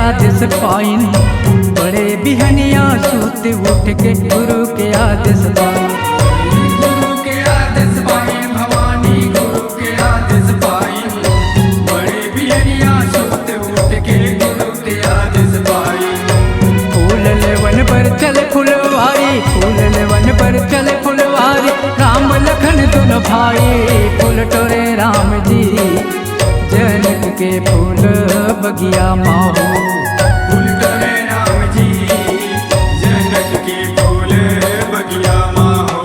आदेश पाइन, बड़े बिहनिया सूत उठ के गुरु के आदेश पाइन। गुरु के आदेश पाइन भवानी, गुरु के आदेश पाइन, बड़े बिहनिया सूत उठ के गुरु के आदेश पाइन। फूल लेवन पर चल फुलवारी, फूल लेवन पर चल फुलवारी, राम लखन दोनों भाई फूल टोरे राम जी। जनक के फूल बगिया माहो, फूल टोरे राम जी, जनक के फूल बगिया माहो।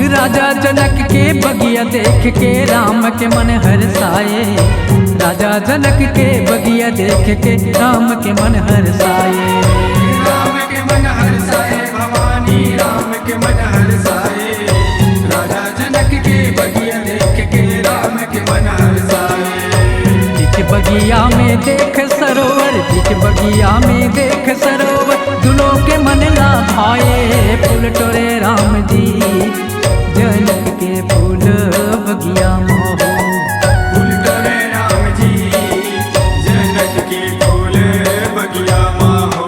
राजा जनक के बगिया देख के राम के मन हर्षाए, राजा जनक के बगिया देख के राम के मन हर्षाए। राम के मन हर्षाए भवानी, राम के मन हर्षाए, राजा जनक के बगिया देख के राम के मन हर्षाए। बीच बगिया में देख सरोवर, बीच बगिया में देख सरोवर, दुलों के मन ला भाए फूल टोरे राम जी। जनक के फूल बगिया मोहो, फूल टोरे राम जी, जनक के फूल बगिया माहो।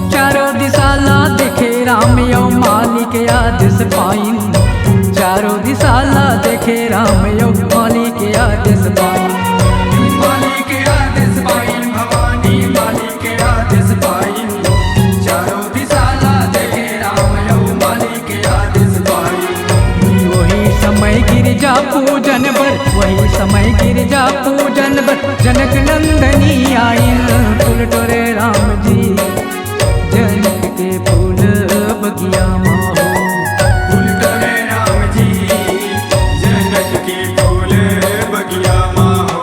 चारों दिशा ला देखे राम यो माली के आदेश पाइन, चारों दिशा ला देखे राम यो माली के आदेश पाइन। माली के आदेश पाइन भवानी, माली के आदेश पाइन, चारों दिशा ला देखे राम यो माली के आदेश पाइन। वही समय गिरजा पूजन बर, वही समय गिरजा पूजन बर, जनक नंदनी आइन फूल टोरे राम जी। जनक के फूल बगिया माहो, फूल टोरे राम जी, जनक के फूल बगिया माहो।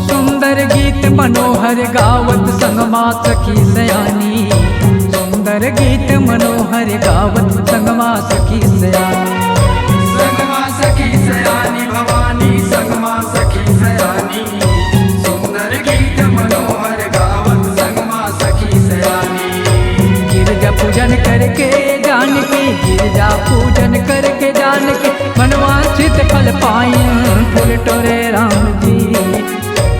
सुंदर गीत मनोहर गावत संगमा सखी सयानी, सुंदर गीत मनोहर गावत संगमा सखी सयानी। संगमा सखी सयानी भवानी, संगमा सखी सयानी, सुंदर गीत मनोहर गावत संगमा सखी सयानी। गिरजा पूजन करके जान के, गिरजा पूजन करके जान के, मनवांछित फल पाइन फूल टोरे राम जी।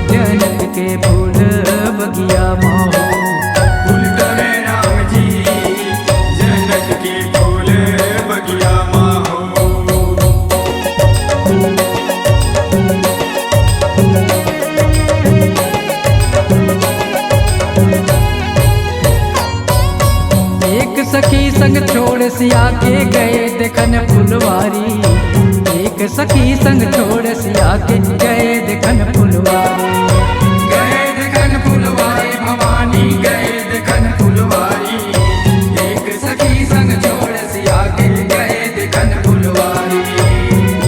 जनक के फूल बगिया माहो, फूल टोरे राम जी, जनक के फूल बगिया माहो। एक सखी संग छोड़ सिया के गए देखन फुलवारी, एक सखी संग छोड़ सिया के गए देखन फुलवारी। गए देखन फुलवारी भवानी, गए देखन फुलवारी, एक सखी संग छोड़ सिया के गए देखन फुलवारी।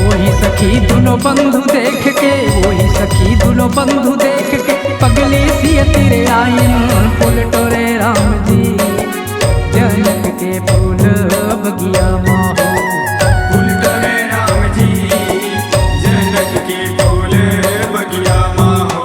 वही सखी दोनों बंधु देख के, वही सखी दोनों बंधु देख के, पगली सी तेरे आइन फूल टोरे राम जी। जनक के फूल बगिया माहो, फूल टोरे राम जी, जनक के फूल बगिया माहो।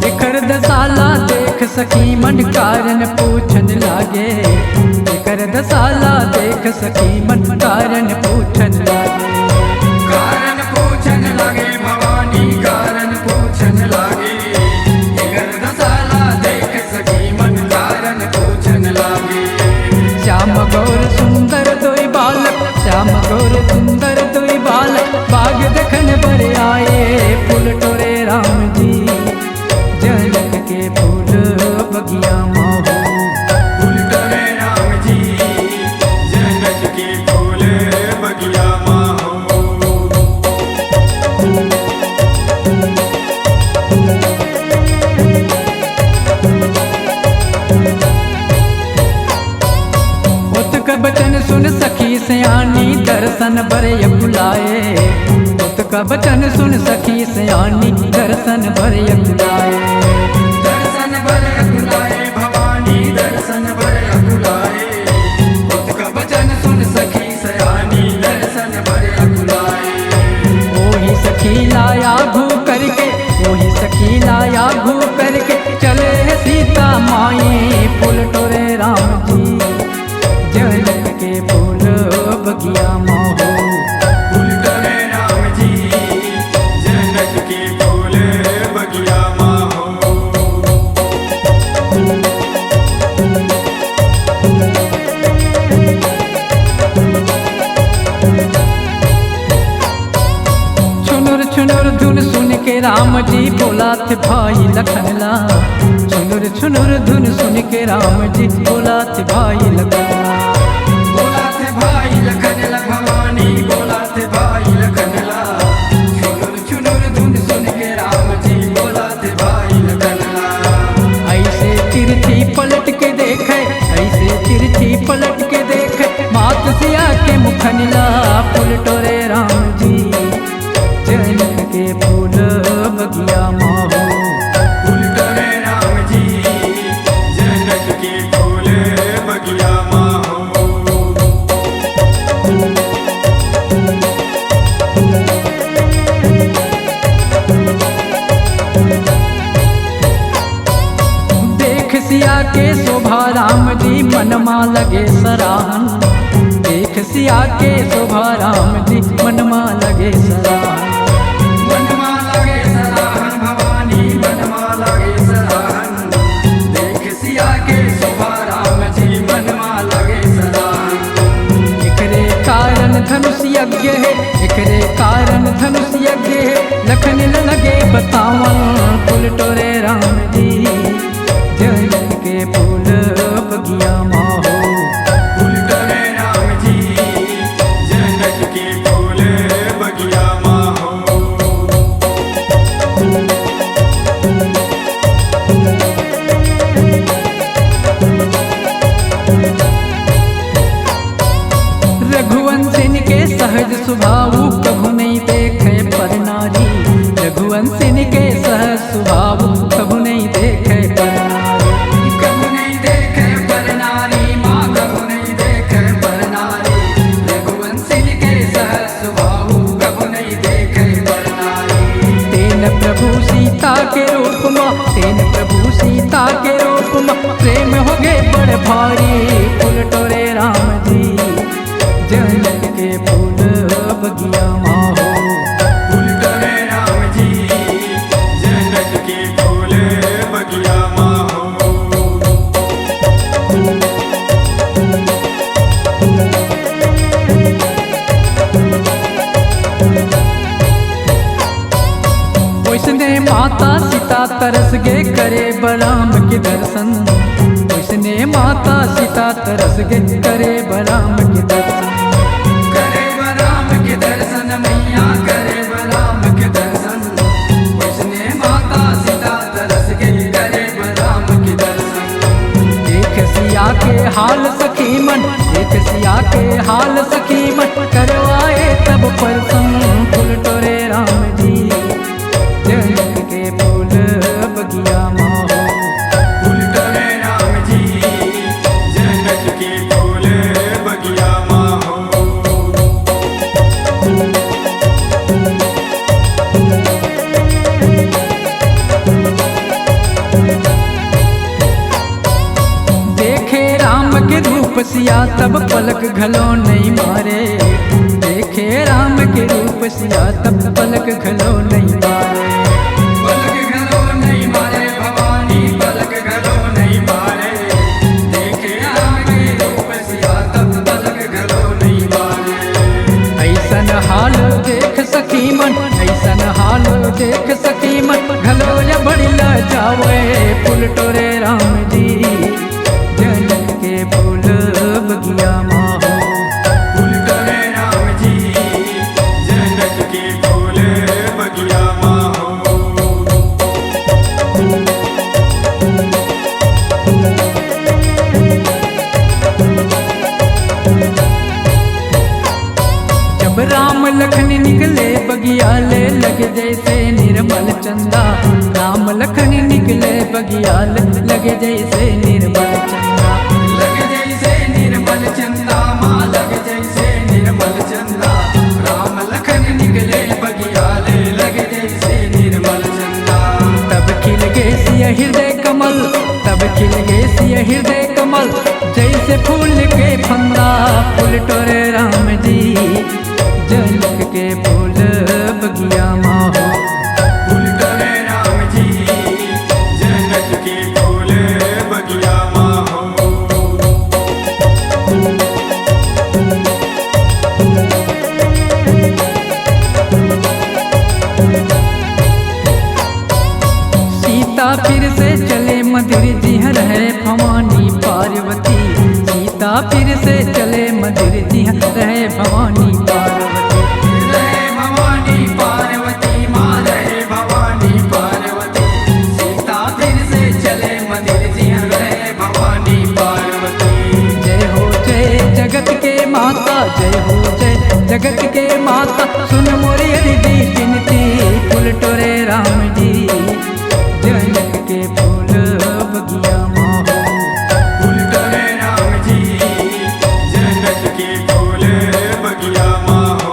एकर दसाला देख सखी मन कारण पूछन लागे, एकर दसाला देख सखी मन कारण पूछन लागे। कारण पूछन लागे भवानी, कारण पूछन लागे, एकर दसाला देख सखी मन कारण पूछन लागे। श्याम गौर सुंदर दोई बालक, श्याम गौर सुंदर दोई बालक, बाग देखन बर आए फूल टोरे राम जी। जनक के फूल बगिया माहो, फूल टोरे राम जी, जनक के फूल बगिया माहो। उत का बचन सुन सखी सयानी दर्शन भरे बुलाए। उत का बचन सुन सखी सयानी दर्शन भरे बुलाए। दर्शन भरे बुलाए भवानी दर्शन भरे बुलाए। उत का बचन सुन सखी सयानी दर्शन भरे बुलाए। ओही सखी लाया घू करके, ओही सखी लाया घू करके चले सीता माई फूल टोरे राम जी। जनक के फूल बगिया माहो फूल टोरे राम जी जनक के फूल बगिया माहो। छुनुर छुनुर धुन सुन के राम जी बोला थे भाई लखनला। छुनुर छुनुर धुन सुन के राम जी बोला थे भाई लखनला। बोला थे भाई लखनला भवानी बोला थे भाई लखनला। छुनुर छुनुर धुन सुन के राम जी बोला थे भाई लखनला। ऐसे तिरछी पलट के देखे, ऐसे तिरछी पलट के देखे मात सिया के मुखनिला फूल टोरे राम जी। जनक के फूल बगिया माहो फूल टोरे राम जी जनक के फूल बगिया माहो। देख सिया के शोभा राम जी मनमा लगे सराहन। देख सिया के शोभा राम जी मनमा लगे सराहन। वनमा लगे सराहन भवानी वनमा लगे सराहन। देख सिया के शोभा राम जी वनमा लगे सराहन। एकरे कारण धनुष यज्ञ है, एकरे कारण धनुष यज्ञ है लखन लगे बतावन फूल टोरे राम जी। जनक के फूल बगिया माहो फूल टोरे राम जी जनक के फूल बगिया माहो। रघुवंशिन के सहज स्वभाव कभू नहीं देखे पर नारी। रघुवंशिन के सहज स्वभाव कभू नहीं देखे पर नारी। कभू नहीं देखे पर नारी माँ कभू नहीं देखे पर नारी। रघुवंशिन के सहज स्वभाव कभू नहीं देखे पर नारी। तेन प्रभु सीता के रूप में, तेन प्रभु सीता के रूप में प्रेम हो गए बड़ भारी फूल टोरे राम जी। जनक के फूल बगिया माहो फूल टोरे राम जी जनक के फूल बगिया माहो। उसने माता सीता तरस गे करे बलराम के दर्शन। उसने माता सीता तरस गे करे बलराम के दर्शन। करे बलराम के दर्शन मैया करे बलराम के दर्शन। उसने माता सीता तरस के करे बलराम के दर्शन। देख सिया के हाल सखी मन, देख सिया के हाल सखी मन करवाए तब परसम फूल टोरे राम जी। जनक के फूल बगिया माहो फूल टोरे राम जी जनक के फूल बगिया माहो। देखे राम के रूप सिया तब पलक घलो नहीं मारे। देखे राम के रूप सिया तब पलक घलो नहीं मारे। पलक घलो नहीं मारे भवानी पलक घलो नहीं मारे। देखे राम के रूप सिया तब पलक घलो नहीं मारे। ऐसन हाल देख सखी मन, ऐसन हाल देख सखी मन घलो या बड़ी लजावे फूल टोरे राम जी। जनक के फूल बगिया माहो फूल टोरे राम जी जनक के फूल बगिया माहो। निकले बगियाले लगे जैसे निर्मल चंदा। राम लखन निकले बगियाले लगे जैसे निर्मल चंदा। लगे जैसे निर्मल चंदा माँ लगे जैसे निर्मल चंदा। राम लखन निकले बगियाले लगे जैसे निर्मल चंदा। तब खिल गे सिय हृदय कमल, तब खिल गे सिय हृदय कमल, जैसे फूल के फंदा। फूल टोरे राम जी जनक के फूल बगिया माँ हो। फूल टोरे राम जी जनक के फूल बगिया माँ हो। सीता फिर से चले मदिर जी रहे भवानी पार्वती। सीता फिर से चले मदिर जी रहे भवानी पार्वती। रहे भवानी पार्वती माँ रहे भवानी पार्वती। सीता फिर से चले मंदिर जी रहे भवानी पार्वती। जय हो जय जगत के माता, जय हो जय जगत के माता, सुन मोरी हरिजी बिनती। फूल टोरे राम जी जनक के फूल बगिया माँ हो। फूल टोरे राम जी जनक के फूल बगिया माँ हो।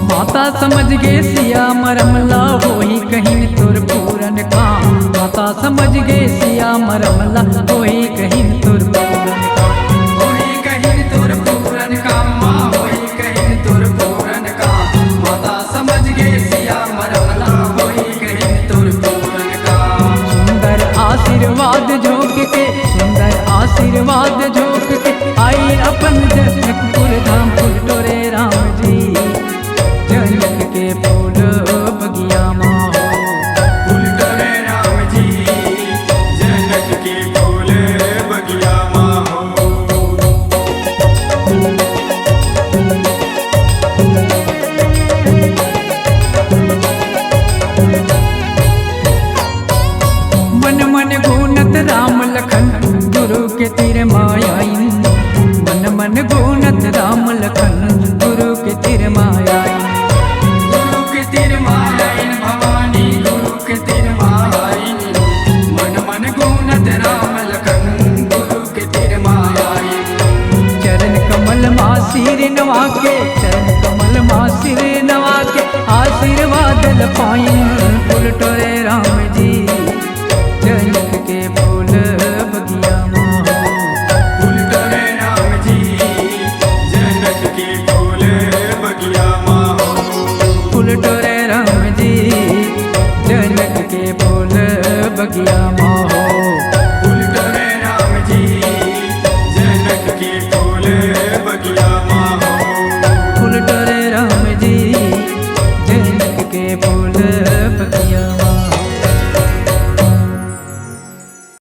माता समझ गे सिया मरमला होई कहीं तुर पूरन काम। माता समझ गे सिया मरमला होई कहीं तुर पूरन काम। होई कहीं तुर पूरन काम माँ होई कहीं तुर पूरन काम। माता समझ गे सिया मरमला होई कहीं तुर पूरन काम। सुंदर आशीर्वाद झोंक के, सुंदर आशीर्वाद झोंक के, आई अपन जनकपुर धाम। फूल टोरे राम जी जनक के फूल बगिया माँ हो। फूल टोरे राम जी जनक के फूल बगिया माँ हो। मन मन गुणत राम लखन गुरु के तीर मायाई। मन मन गुणत राम लखन गुरु के तीर मायाई। गुरु के तीर मायाइन भवानी गुरु के तीर मायाइन। मन मन गुणत राम लखन गुरु के तीर मायाइन। चरण कमल माँ सिर नवा के, चरण कमल माँ सिर नवा के, आशीर्वाद लपाइन। फूल टोरे राम जी जनक के फूल बगिया माँ हो। फूल टोरे राम जी जनक के फूल बगिया माँ हो। फूल टोरे राम जी जनक के फूल बगिया माँ हो। फूल टोरे राम जी जनक के फूल बगिया माँ हो। फूल टोरे राम जी जनक के फूल